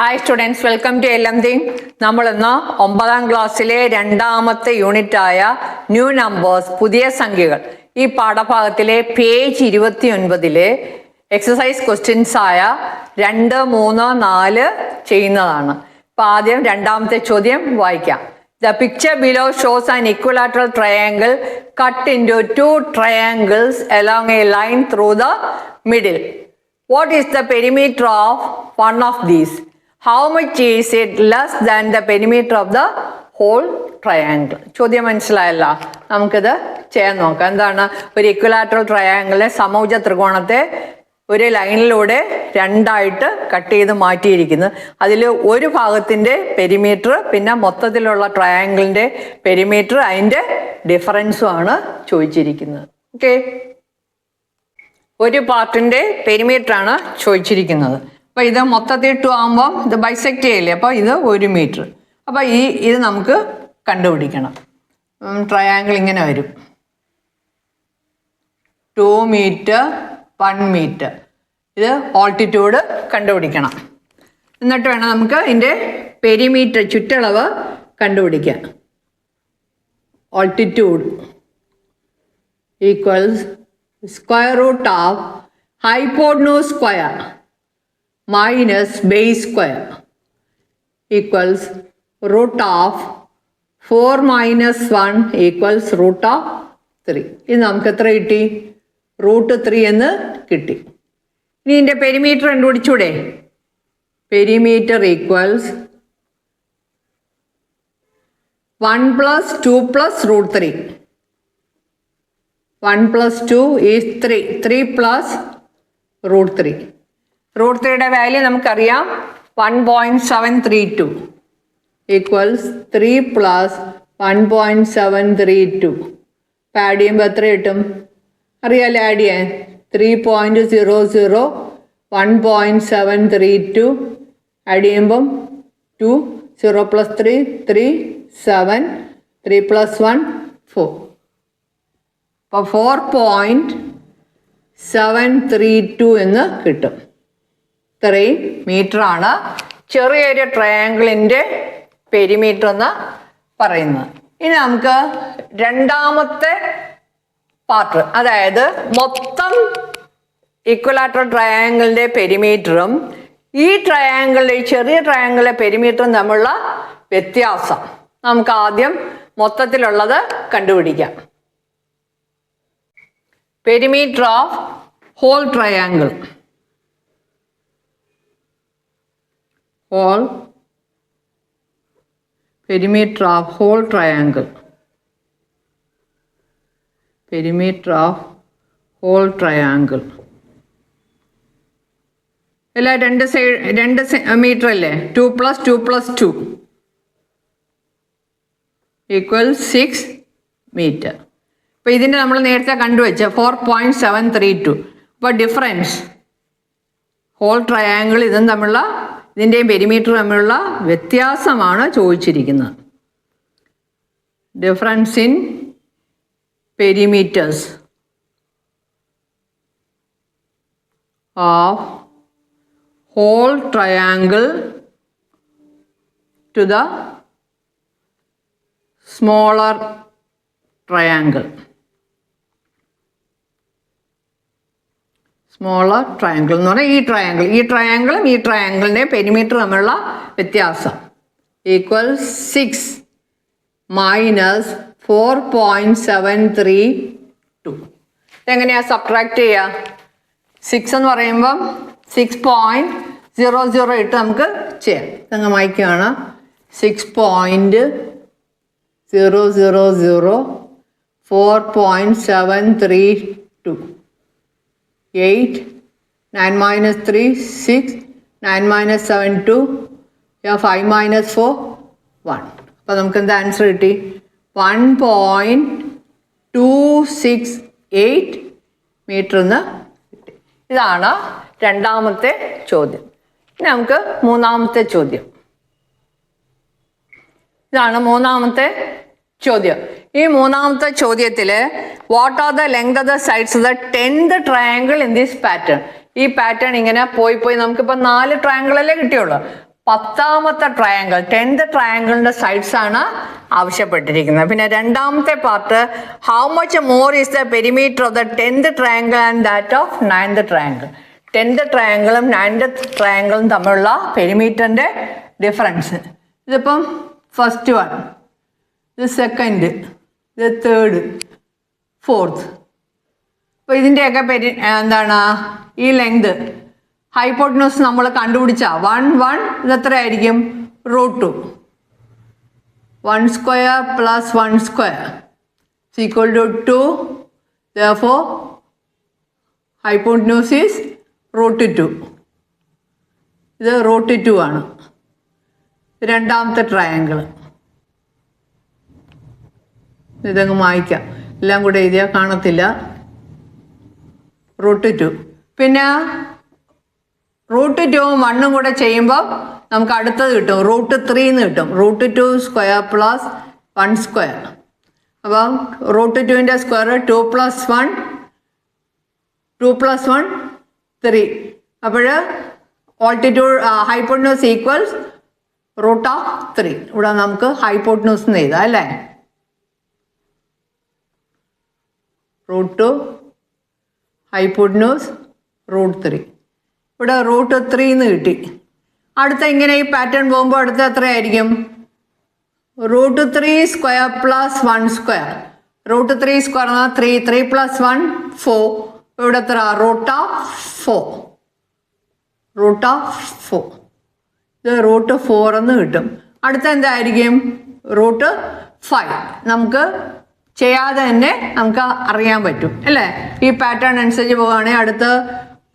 Hi students, welcome to LMThing. നമ്മളിന്ന് 9ാം ക്ലാസ്സിലെ രണ്ടാമത്തെ യൂണിറ്റായ ന്യൂ നമ്പേഴ്സ്, പുതിയ സംഖ്യകൾ, ഈ പാഠഭാഗത്തിലെ പേജ് 29 എക്സസൈസ് ക്വസ്റ്റ്യൻസ് ആയ 2, 3, 4 ചെയ്യുന്നതാണ്. അപ്പോൾ ആദ്യം രണ്ടാമത്തെ ചോദ്യം വായിക്കാം. The picture below shows an equilateral triangle cut into two triangles along a line through the middle. What is the perimeter of one of these? How much is it less than the perimeter of the whole triangle? ചോദ്യം മനസ്സിലായല്ലോ. നമുക്കിത് ചെയ്യാൻ നോക്കാം. എന്താണ് ഒരു equilateral ട്രയാങ്കിളിലെ സമഭുജ ത്രികോണത്തെ ഒരു ലൈനിലൂടെ രണ്ടായിട്ട് കട്ട് ചെയ്ത് മാറ്റിയിരിക്കുന്നത്. അതിൽ ഒരു ഭാഗത്തിൻ്റെ പെരിമീറ്റർ, പിന്നെ മൊത്തത്തിലുള്ള ട്രയാങ്കിളിൻ്റെ പെരിമീറ്റർ, അതിൻ്റെ ഡിഫറൻസുമാണ് ചോദിച്ചിരിക്കുന്നത്. ഓക്കെ, ഒരു പാർട്ടിൻ്റെ പെരിമീറ്റർ ആണ് ചോദിച്ചിരിക്കുന്നത്. അപ്പോൾ ഇത് മൊത്തത്തിൽ 2 ആകുമ്പം ഇത് ബൈസെക്റ്റ് ചെയ്യില്ലേ, അപ്പോൾ ഇത് 1 മീറ്റർ. അപ്പോൾ ഇത് നമുക്ക് കണ്ടുപിടിക്കണം. ട്രയാങ്കിൾ ഇങ്ങനെ വരും, 2 മീറ്റർ 1 മീറ്റർ. ഇത് ഓൾട്ടിറ്റ്യൂഡ് കണ്ടുപിടിക്കണം. എന്നിട്ട് വേണം നമുക്ക് ഇതിൻ്റെ പെരിമീറ്റർ, ചുറ്റളവ് കണ്ടുപിടിക്കാൻ. Altitude equals square root of hypotenuse square minus base square equals root of 4 minus 1 equals root of 3. ഇത് നമുക്ക് എത്ര കിട്ടി? √3 എന്ന് കിട്ടി. ഇനി ഇതിൻ്റെ പെരിമീറ്റർ കണ്ടുപിടിച്ചൂടെ? Perimeter equals 1 + 2 + √3. 1 + 2 is 3. 3 + √3. √3യുടെ വാല്യൂ നമുക്കറിയാം, 1.732 ഈക്വൽസ് 3 + 1.732. ഇപ്പം ആഡ് ചെയ്യുമ്പോൾ എത്ര കിട്ടും? അറിയാമല്ലോ ആഡ് ചെയ്യാൻ. 3.00 1.732 ആഡ് ചെയ്യുമ്പം 2 0 + 3 3 7 3 + 1 4. അപ്പോൾ 4.732 എന്ന് കിട്ടും. ഇത്രയും മീറ്ററാണ് ചെറിയൊരു ട്രയാങ്കിളിൻ്റെ പെരിമീറ്റർ എന്ന് പറയുന്നത്. ഇനി നമുക്ക് രണ്ടാമത്തെ പാർട്ട്, അതായത് മൊത്തം ഇക്വലാറ്ററൽ ട്രയാങ്കിളിൻ്റെ പെരിമീറ്ററും ഈ ട്രയാങ്കിളിൻ്റെ, ഈ ചെറിയ ട്രയാങ്കിളിലെ പെരിമീറ്ററും തമ്മിലുള്ള വ്യത്യാസം നമുക്ക് ആദ്യം മൊത്തത്തിലുള്ളത് കണ്ടുപിടിക്കാം. Perimeter of whole triangle. Perimeter of whole triangle. Perimeter of whole triangle. അല്ല, രണ്ട് മീറ്റർ അല്ലേ? 2 + 2 + 2 ഈക്വൽ 6 മീറ്റർ. അപ്പോൾ ഇതിൻ്റെ നമ്മൾ നേരത്തെ കണ്ടുവച്ച 4.732. അപ്പോൾ ഡിഫറൻസ് ഹോൾ ട്രയാങ്കിൾ ഇതും തമ്മിലുള്ള, ഇതിൻ്റെയും പെരിമീറ്റർ തമ്മിലുള്ള വ്യത്യാസമാണ് ചോദിച്ചിരിക്കുന്നത്. Difference in perimeters of whole triangle to the smaller triangle. Smaller triangle എന്ന് പറഞ്ഞാൽ ഈ ട്രയാങ്കിളും ഈ ട്രയാങ്കിളിൻ്റെ പെരിമീറ്റർ തമ്മിലുള്ള വ്യത്യാസം ഈക്വൽ 6 - 4.732. എങ്ങനെയാണ് സബ്ട്രാക്ട് ചെയ്യുക? 6 എന്ന് പറയുമ്പം 6.00 ഇട്ട് നമുക്ക് ചെയ്യാം. നിങ്ങൾ വായിക്കുകയാണ് 6.000 4.732 8 9 - 3 6 9 - 7 2 5 - 4 1. അപ്പോൾ നമുക്ക് എന്താ ആൻസർ കിട്ടി? 1.268 മീറ്റർ എന്ന് കിട്ടി. ഇതാണ് രണ്ടാമത്തെ ചോദ്യം. ഇനി നമുക്ക് മൂന്നാമത്തെ ചോദ്യം. ഇതാണ് മൂന്നാമത്തെ ചോദ്യം. ഈ മൂന്നാമത്തെ ചോദ്യത്തിൽ what are the length of the sides of the 10th triangle in this pattern. ഈ പാറ്റേൺ ഇങ്ങനെ പോയി നമുക്കിപ്പോൾ 4 ട്രയാങ്കിളല്ലേ കിട്ടിയുള്ളൂ. 10ാമത്തെ ട്രയാങ്കിൾ 10th ട്രയാങ്കിളിന്റെ സൈഡ്സ് ആണ് ആവശ്യപ്പെട്ടിരിക്കുന്നത്. പിന്നെ രണ്ടാമത്തെ part how much more is the perimeter of the 10th triangle and that of 9th triangle. 10th ട്രയാങ്കിളും 9th ട്രയാങ്കിളും തമ്മിലുള്ള പെരിമീറ്ററിന്റെ ഡിഫറൻസ്. ഇതിപ്പം ഫസ്റ്റ് വൺ, ഇത് സെക്കൻഡ്, ഇത് തേർഡ്, ഫോർത്ത്. അപ്പോൾ ഇതിൻ്റെയൊക്കെ എന്താണ് ഈ ലെങ്ത് ഹൈപ്പോട്ടനസ് നമ്മൾ കണ്ടുപിടിച്ച 1 1 ഇത് എത്രയായിരിക്കും? √2. 1 square plus 1 square is equal to 2. Therefore, hypotenuse is √2. ഇത് √2 ആണ്. രണ്ടാമത്തെ ട്രയാങ്കിൾ. ഇതങ്ങ് മായ്ക്കാം, എല്ലാം കൂടെ എഴുതിയാൽ കാണത്തില്ല. √2. പിന്നെ √2ഉം 1ഉം കൂടെ ചെയ്യുമ്പോൾ നമുക്ക് അടുത്തത് കിട്ടും, √3 എന്ന് കിട്ടും. √2 സ്ക്വയർ പ്ലസ് 1 സ്ക്വയർ. അപ്പം √2ൻ്റെ സ്ക്വയർ 2 + 1 2 + 1 3. അപ്പോൾ ഓൾട്ടിറ്റ്യൂഡ് ഹൈപ്പോട്ടനസ് ഈക്വൽസ് √3. ഇവിടെ നമുക്ക് ഹൈപ്പോട്ടനസ് എന്ന് എഴുതാം അല്ലേ? √2 ഹൈപ്പോട്ടനസ് √3. ഇവിടെ √3 എന്ന് കിട്ടി. അടുത്ത ഇങ്ങനെ ഈ പാറ്റേൺ പോകുമ്പോൾ അടുത്ത എത്രയായിരിക്കും? √3 സ്ക്വയർ പ്ലസ് 1 സ്ക്വയർ. √3 സ്ക്വയർ എന്നാൽ 3 3 + 1 4. ഇവിടെ എത്ര? √4. √4. ഇത് √4 എന്ന് കിട്ടും. അടുത്ത എന്തായിരിക്കും? √5. നമുക്ക് ചെയ്യാതെ തന്നെ നമുക്ക് അറിയാൻ പറ്റും അല്ലേ? ഈ പാറ്റേൺ അനുസരിച്ച് പോവുകയാണെങ്കിൽ അടുത്ത്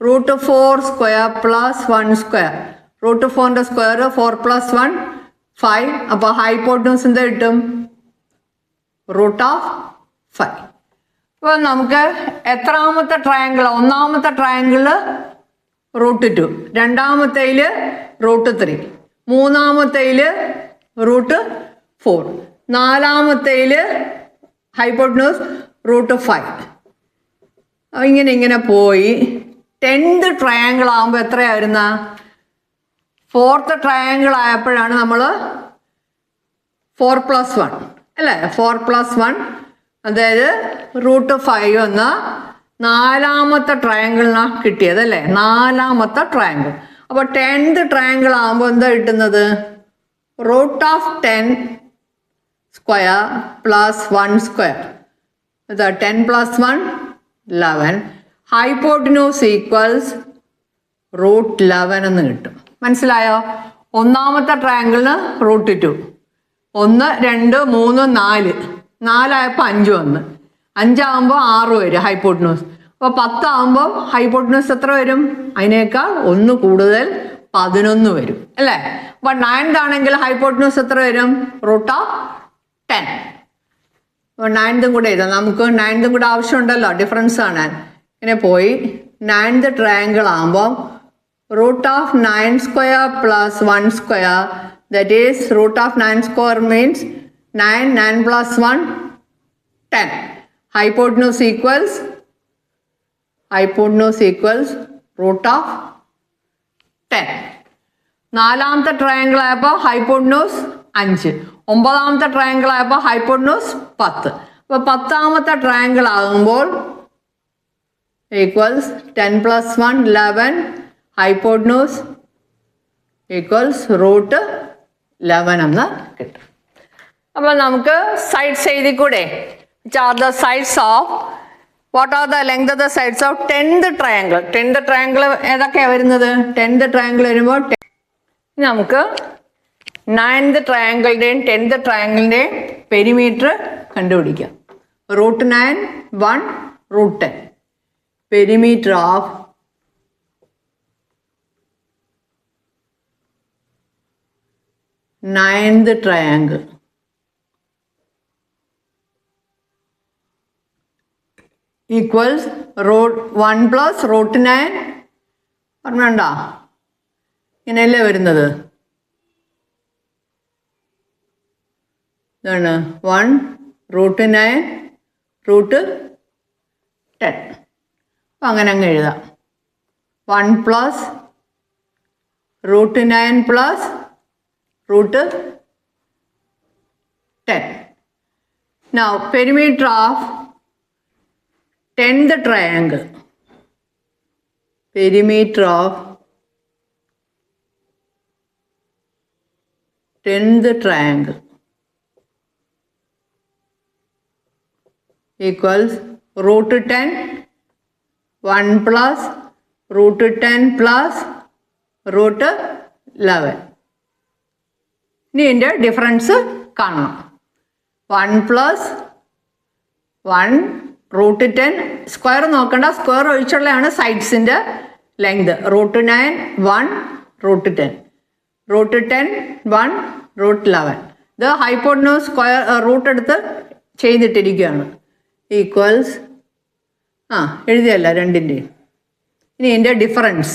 √4 സ്ക്വയർ പ്ലസ് 1 സ്ക്വയർ. √4ൻ്റെ സ്ക്വയർ 4 + 1 5. അപ്പോൾ ഹൈപ്പോട്ടനസ് എന്ത് കിട്ടും? √5. അപ്പോൾ നമുക്ക് എത്രാമത്തെ ട്രയാങ്കിൾ? ഒന്നാമത്തെ ട്രയാങ്കിളിൽ √2, രണ്ടാമത്തേൽ √3, മൂന്നാമത്തേൽ √4, നാലാമത്തേൽ ഹൈപ്പോട്ടനസ് √5. ഇങ്ങനെ പോയി 10th ട്രയാങ്കിൾ ആകുമ്പോൾ എത്രയായിരുന്ന? 4th ട്രയാങ്കിൾ ആയപ്പോഴാണ് നമ്മൾ 4 + 1 അല്ലേ? 4 + 1 അതായത് √5 എന്ന നാലാമത്തെ ട്രയാങ്കിളിനാണ് കിട്ടിയത് അല്ലേ? നാലാമത്തെ ട്രയാങ്കിൾ. അപ്പോൾ 10th ട്രയാങ്കിൾ ആകുമ്പോൾ എന്താ കിട്ടുന്നത്? √10 സ്ക്വയർ പ്ലസ് 1 സ്ക്വയർ. ഇതാ 10 + 1 11. ഹൈപ്പോട്ടനൂസ് ഈക്വൽസ് √11 എന്ന് കിട്ടും. മനസ്സിലായോ? ഒന്നാമത്തെ ട്രയാങ്കിളിന് √2. 1 2 3 4. 4 ആയപ്പോൾ 5 വന്ന്. 5 ആകുമ്പോൾ 6 വരും ഹൈപ്പോട്ടനൂസ്. അപ്പോൾ 10 ആകുമ്പോൾ ഹൈപ്പോട്ടനൂസ് എത്ര വരും? അതിനേക്കാൾ 1 കൂടുതൽ 11 വരും അല്ലേ? അപ്പോൾ 9th ആണെങ്കിൽ ഹൈപ്പോട്ടനൂസ് എത്ര വരും? √10. അപ്പോൾ 9th കൂടെ എഴുതാം. നമുക്ക് 9th കൂടെ ആവശ്യമുണ്ടല്ലോ ഡിഫറൻസ് കാണാൻ. ഇങ്ങനെ പോയി 9th ട്രയാങ്കിൾ ആകുമ്പോൾ √9 square plus 1 square, that is √9 square means 9 9 + 1 10. Hypotenuse equals √10. നാലാമത്തെ ട്രയാങ്കിൾ ആയപ്പോൾ ഹൈപ്പോട്ടനൂസ് 5. 9ാമത്തെ ട്രയാങ്കിൾ ആയപ്പോൾ ഹൈപ്പോട്ടനൂസ് 10. അപ്പോൾ 10ാമത്തെ ട്രയാങ്കിൾ ആകുമ്പോൾ ഈക്വൽസ് 10 + 1 11. ഹൈപ്പോട്ടനൂസ് ഈക്വൽസ് √11 എന്ന് കിട്ടും. അപ്പോൾ നമുക്ക് സൈഡ്സ് എഴുതിക്കൂടെ? The sides of what are the length of the sides of 10th triangle. 10th triangle ഏതൊക്കെയാണ് വരുന്നത്? 10th ട്രയാങ്കിൾ വരുമ്പോൾ നമുക്ക് 9th ട്രയാങ്കിളിൻ്റെയും 10th ട്രയാങ്കിളിൻ്റെയും പെരിമീറ്റർ കണ്ടുപിടിക്കാം. √9 1 √10. Perimeter of 9th triangle equals √1 plus √9. പറഞ്ഞുണ്ടോ? ഇങ്ങനെയല്ലേ വരുന്നത്? ഇതാണ് 1 √9 √10. അപ്പം അങ്ങനെ അങ്ങ് എഴുതാം. 1 plus √9 plus root 10. Now perimeter of 10th triangle. Perimeter of 10th triangle equals root 10, 1 plus root 10 plus root 11. ഇനി ഇതിൻ്റെ ഡിഫറൻസ് കാണണം. 1 പ്ലസ് 1 റൂട്ട് 10 സ്ക്വയർ നോക്കണ്ട, സ്ക്വയർ ഒഴിച്ചുള്ളതാണ് സൈഡ്സിൻ്റെ length. Root 9 1 root 10 root 10 1 root 11. ഇത് ഹൈപ്പോട്ടനൂസ് സ്ക്വയർ റൂട്ട് എടുത്ത് ചെയ്തിട്ടിരിക്കുകയാണ്. Equals എഴുതിയല്ല രണ്ടിൻ്റെയും. ഇനി ഇതിൻ്റെ ഡിഫറൻസ്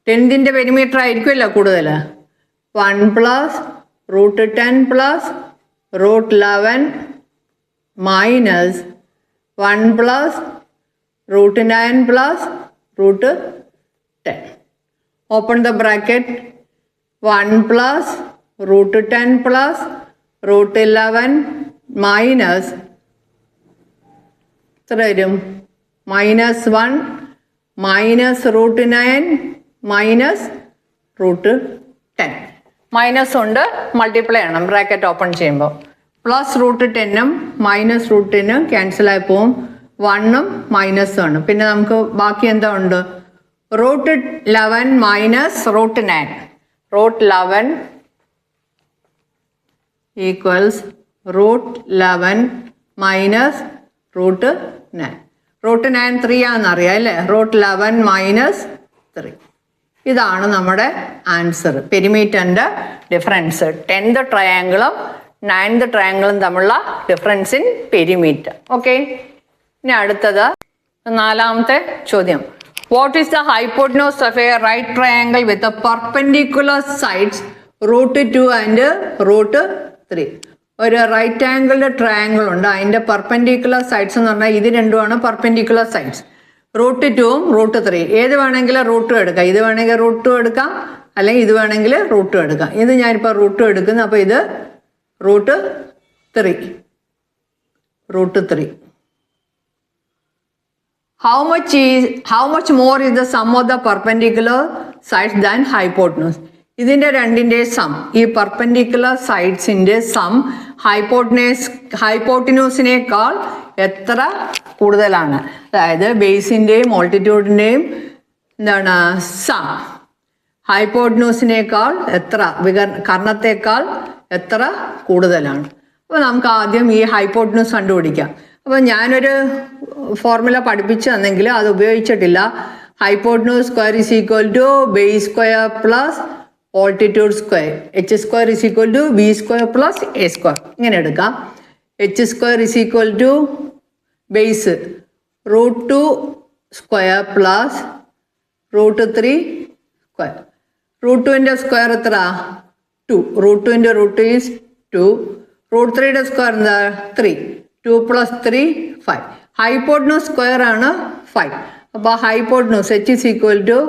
10th പെരിമീറ്റർ ആയിരിക്കുമല്ലോ കൂടുതൽ. 1 plus root 10 plus root 11 minus 1 plus root 9 plus root 10. Open the bracket. 1 plus root 10 plus root 11 minus എത്ര വരും? -1 minus root 9 minus root 10. Minus കൊണ്ട് മൾട്ടിപ്ലൈ ചെയ്യണം ബ്രാക്കറ്റ് ഓപ്പൺ ചെയ്യുമ്പോൾ. പ്ലസ് റൂട്ട് 10ഉം മൈനസ് റൂട്ട് 10ഉം ക്യാൻസലായി പോവും. 1ഉം -1. പിന്നെ നമുക്ക് ബാക്കി എന്താ ഉണ്ട്? Root 11 minus root 9. Root 11 equals root 11 minus root 9. Root 9 3 ആണെന്നറിയാം അല്ലേ? Root 11 minus 3. ഇതാണ് നമ്മുടെ ആൻസർ. പെരിമീറ്ററിൻ്റെ ഡിഫറൻസ് 10th ട്രയാങ്കിളും 9th ട്രയാങ്കിളും തമ്മിലുള്ള ഡിഫറൻസ് ഇൻ പെരിമീറ്റർ. ഓക്കെ, ഇനി അടുത്തത് 4ാമത്തെ ചോദ്യം. What is the hypotenuse of a right triangle with perpendicular sides root 2 and root 3? ഒരു റൈറ്റ് ആംഗിൾഡ് ട്രയാങ്കിൾ ഉണ്ട്, അതിൻ്റെ പെർപെൻഡിക്കുലർ സൈഡ്സ് എന്ന് പറഞ്ഞാൽ ഇത് രണ്ടുമാണ് പെർപെൻഡിക്കുലർ സൈഡ്സ്. റൂട്ട് 2ഉം റൂട്ട് 3. ഏത് വേണമെങ്കിലും റൂട്ട് 2 എടുക്കാം. ഇത് വേണമെങ്കിൽ റൂട്ട് 2 എടുക്കാം, അല്ലെങ്കിൽ ഇത് വേണമെങ്കിൽ റൂട്ട് 2 എടുക്കാം. ഇത് ഞാനിപ്പോൾ റൂട്ട് 2 എടുക്കുന്നു. അപ്പോൾ ഇത് root 3. How much more is the sum of the perpendicular sides than hypotenuse? ഇതിൻ്റെ രണ്ടിൻ്റെ സം, ഈ പെർപെൻഡിക്കുലർ സൈഡ്സിൻ്റെ സം ഹൈപ്പോട്ടിന്യൂസിനേക്കാൾ എത്ര കൂടുതലാണ്? അതായത് ബേസിൻ്റെയും മോൾട്ടിറ്റ്യൂഡിൻ്റെയും എന്താണ് സം ഹൈപ്പോട്ടിന്യൂസിനേക്കാൾ എത്ര, കർണത്തേക്കാൾ എത്ര കൂടുതലാണ്? അപ്പോൾ നമുക്ക് ആദ്യം ഈ ഹൈപ്പോട്ടിന്യൂസ് കണ്ടുപിടിക്കാം. അപ്പോൾ ഞാനൊരു ഫോർമുല പഠിപ്പിച്ചു തന്നെങ്കിൽ അത് ഉപയോഗിച്ചിട്ടില്ല. Hypotenuse square is equal to base square plus altitude square. H square is equal to B square plus A square. ഇങ്ങനെ എടുക്കാം. H square is equal to base root 2 square plus root 3 square. Root 2ൻ്റെ square എത്ര? 2. Root 2ൻ്റെ root is 2. Root 3യുടെ square എന്താ? 3. 2 + 3 5. Hypotenuse square ആണ് 5. അപ്പോൾ hypotenuse H is equal to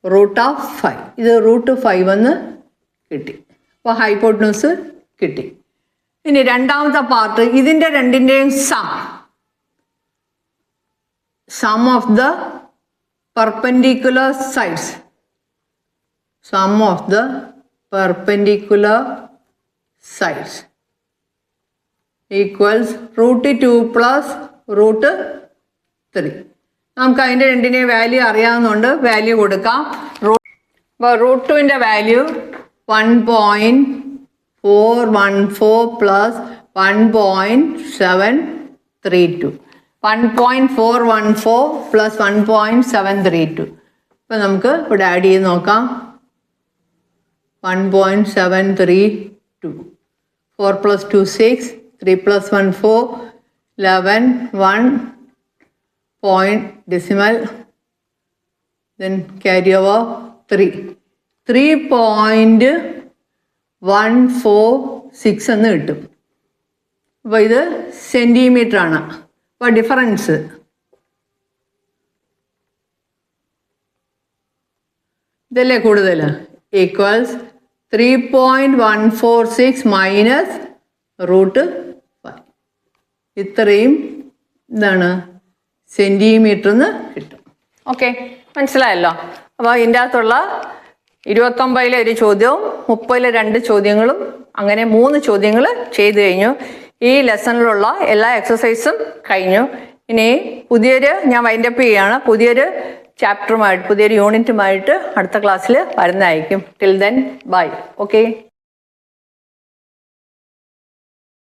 root of 5. ഇത് റൂട്ട് 5 എന്ന് കിട്ടി. അപ്പോൾ ഹൈപ്പോട്ടനൂസ് കിട്ടി. ഇനി രണ്ടാമത്തെ പാർട്ട്, ഇതിൻ്റെ രണ്ടിൻ്റെയും sum of the perpendicular sides. Sum of the perpendicular sides equals root 2 plus root 3. നമുക്ക് അതിൻ്റെ രണ്ടിനെ വാല്യൂ അറിയാവുന്നതുകൊണ്ട് വാല്യൂ കൊടുക്കാം. അപ്പോൾ റൂട്ട് 2ൻ്റെ വാല്യൂ 1.414 പ്ലസ് 1.732. 1.414 പ്ലസ് 1.732. അപ്പോൾ നമുക്ക് ഇവിടെ ആഡ് ചെയ്ത് നോക്കാം. 1.732. 4 + 2 6, 3 + 1 4, 11 1 point decimal, then carry over 3. 3.146 എന്ന് കിട്ടും. അപ്പോൾ ഇത് സെൻറ്റിമീറ്റർ ആണ്. അപ്പോൾ ഡിഫറൻസ് ഇതല്ലേ കൂടുതൽ, ഈക്വൽസ് 3.146 മൈനസ് √5. ഇത്രയും എന്താണ് സെൻറ്റിമീറ്റർ എന്ന് കിട്ടും. ഓക്കെ, മനസ്സിലായല്ലോ. അപ്പോൾ ഇതിൻ്റെ അകത്തുള്ള 29 ഒരു ചോദ്യവും 30 2 ചോദ്യങ്ങളും അങ്ങനെ 3 ചോദ്യങ്ങൾ ചെയ്തു കഴിഞ്ഞു. ഈ ലെസണിലുള്ള എല്ലാ എക്സസൈസും കഴിഞ്ഞു. ഇനി പുതിയൊരു ഞാൻ വൈൻഡപ്പ് ചെയ്യുകയാണ്. പുതിയൊരു ചാപ്റ്ററുമായിട്ട് പുതിയൊരു യൂണിറ്റുമായിട്ട് അടുത്ത ക്ലാസ്സിൽ വരുന്നതായിരിക്കും. Till then bye. ഓക്കെ.